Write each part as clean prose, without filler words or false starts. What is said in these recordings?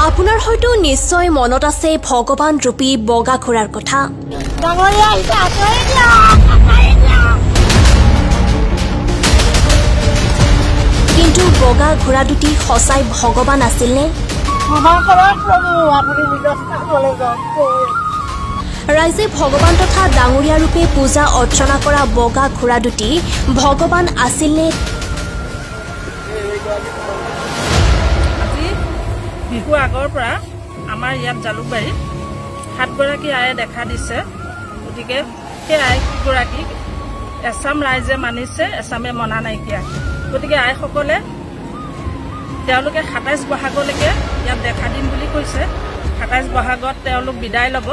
আপোনাৰ হয়তো নিশ্চয় মনত আছে ভগৱান ৰূপী বগা ঘোঁৰাৰ কথা। কিন্তু বগা ঘোঁৰা দুটি সঁচাই ভগৱান আছিলনে? ৰাইজে ভগৱান তথা ডাঙৰীয়া ৰূপে পূজা অৰ্চনা কৰা বগা ঘোঁৰা দুটি ভগৱান আছিলনে? বিহু আগৰ পৰা আমাৰ ইয়াত জালুকবাৰীত 7 গৰাকী আয়ে দেখা দিছে। গতিকে সেই আইগৰাকীক এছাম ৰাইজে মানিছে, এছামে মনা নাইকিয়া। গতিকে আইসকলে তেওঁলোকে 27 বহাগলৈকে ইয়াত দেখা দিম বুলি কৈছে। 27 বহাগত তেওঁলোক বিদায় ল'ব।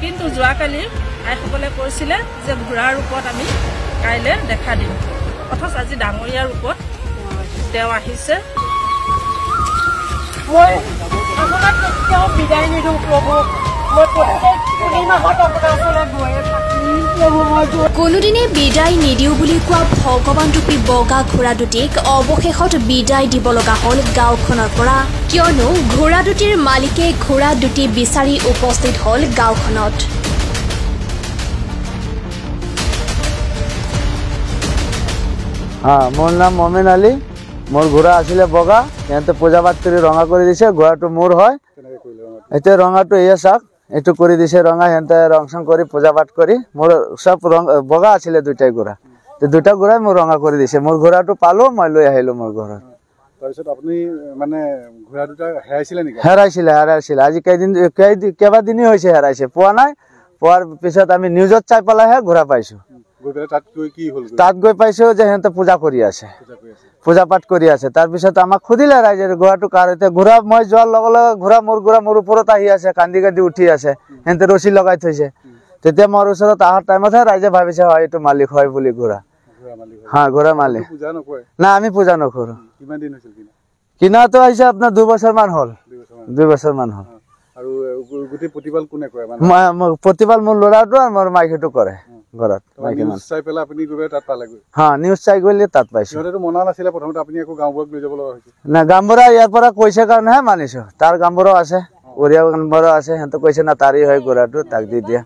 কিন্তু যোৱাকালি আইসকলে কৈছিলে যে ঘোঁৰাৰ ৰূপত আমি কাইলৈ দেখা দিম। অথচ আজি ডাঙৰীয়াৰ ৰূপত তেওঁ আহিছে। কোনোদিনে বিদায় নিদিও বুলি কোৱা ভগৱান ৰূপী বগা ঘোঁৰা দুটিক অৱশেষত বিদায় দিব লগা হ'ল গাঁওখনৰ পৰা, কিয়নো ঘোঁৰা দুটিৰ মালিকে ঘোঁৰা দুটি বিচাৰি উপস্থিত হ'ল গাঁওখনত। মোৰ নাম মমিন আলী। মোৰ ঘোঁৰা আছিলে বগা, সিহঁতে পূজা পাঠ কৰি ৰঙা কৰি দিছে। ঘোঁৰাটো মোৰ হয়। এতিয়া ৰঙাটো এয়া চাওক, এইটো কৰি দিছে ৰঙা। সিহঁতে ৰং চং কৰি পূজা পাঠ কৰি, মোৰ চব ৰং বগা আছিলে দুইটাই ঘোঁৰা। দুটা ঘোঁৰাই মোৰ ৰঙা কৰি দিছে। মোৰ ঘোঁৰাটো পালো, মই লৈ আহিলো মোৰ ঘৰত। তাৰপিছত আপুনি মানে ঘোঁৰা দুটা হেৰাইছিলে নেকি? হেৰাইছিলে। আজি কেইবাদিনেই হৈছে হেৰাইছে, পোৱা নাই। পোৱাৰ পিছত আমি নিউজত চাই পেলাইহে ঘোঁৰা পাইছো। তাত গৈ পাইছো যে সিহঁতে পূজা কৰি আছে, পূজা পাঠ কৰি আছে। তাৰপিছত আমাক সুধিলে ৰাইজে ঘোঁৰাটো কাৰ। এতিয়া ঘোঁৰা মই যোৱাৰ লগে লগে ঘোঁৰা মোৰ ওপৰত আহি আছে, কান্দি কান্দি উঠি আছে। সিহঁতে ৰছী লগাই থৈছে। তেতিয়া মোৰ ওচৰত অহাৰ টাইমতহে ৰাইজে ভাবিছে হয় এইটো মালিক হয় বুলি ঘোঁৰা। ঘোঁৰা মালিক। না, আমি পূজা নকৰো। কিনাটো আহিছে আপোনাৰ 2 বছৰমান হ'ল। 2 বছৰমান হ'ল। প্ৰতিপাল মোৰ ল'ৰাটো আৰু মোৰ মাইকীটো কৰে ঘৰত। নিউজ চাই গ'লে তাত পাইছো। না, গাঁওবুঢ়া ইয়াৰ পৰা কৈছে কাৰণেহে মানিছো। তাৰ গাঁওবুঢ়াও আছে, উৰিয়া গাঁওবুঢ়া আছে। সিহঁতে কৈছে না তাৰি হয় ঘোঁৰাটো, তাক দি দিয়া।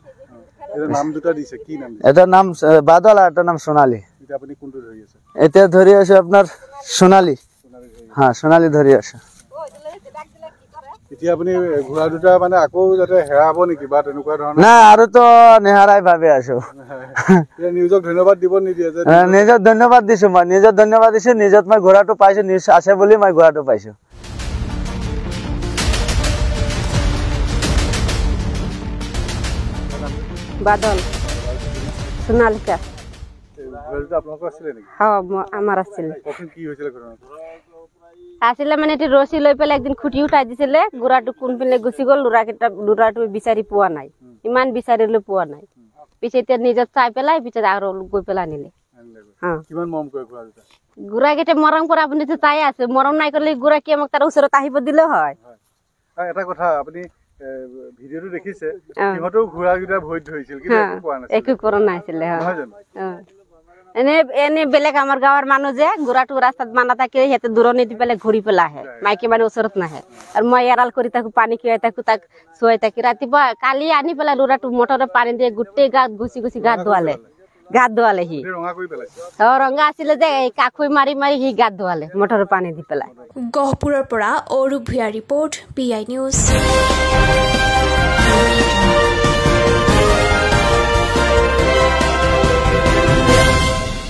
এটাৰ নাম বাদল আৰু এটাৰ নাম সোণালী। এতিয়া ধৰি আছো আপোনাৰ সোণালী। সোণালী ধৰি আছো। না, আৰু তো নেহাৰাই ভাবি আছো। নিজক ধন্যবাদ দিব নিদিয়ে? নিজক ধন্যবাদ দিছো। মই নিজক ধন্যবাদ দিছো। নিজত মই ঘোঁৰাটো পাইছো, নিউজ আছে বুলি মই ঘোঁৰাটো পাইছো। বাদল সোণালিকা আমার আসলে মানে রশি লৈ পেলাই একদিন খুঁটি উঠাই দিছিলে। গুড়াটো কোন পিনে গুচি গল, লুৰাটো বিচাৰি পোৱা নাই। ইমান বিচাৰিলে পোৱা নাই। পিছে এতিয়া নিজত চাই পেলাই পিছত আৰু গৈ পেলাই আনিলে। গুড়া কেইটা মৰম কৰা আপুনি চাই আছে। মৰম নাই কৰিলে গুড়া কি আমাক তাৰ ওচৰত আহিব দিলে হয়? এটা কথা, আপুনি ভিডিঅটো দেখিছে, সিহঁতেও ঘোঁৰাকেইটা ভৰিত ধৰিছিল, একো কৰা নাছিলে। এনে বেলেগ আমাৰ গাঁৱৰ মানুহ যে ঘোঁৰাটো ৰাস্তাত বান্ধা থাকে, সিহঁতে দূৰণি দি পেলাই ঘূৰি পেলাই আহে। মাইকী মানুহ ওচৰত নাহে। আৰু মই এৰাল কৰি থাকো, পানী খুৱাই থাকো, তাক চুৱাই থাকি। ৰাতিপুৱা কালি আনি পেলাই ল'ৰাটো মটৰত পানী দিয়ে গোটেই গাত গুচি গাত ধোৱালে সি। ৰঙা আছিলে যে কাখৈ মাৰি মাৰি সি গাত ধোৱালে মটৰৰ পানী দি পেলাই। গহপুৰৰ পৰা অৰূপ ভূঞাৰ ৰিপৰ্ট, PI নিউজ।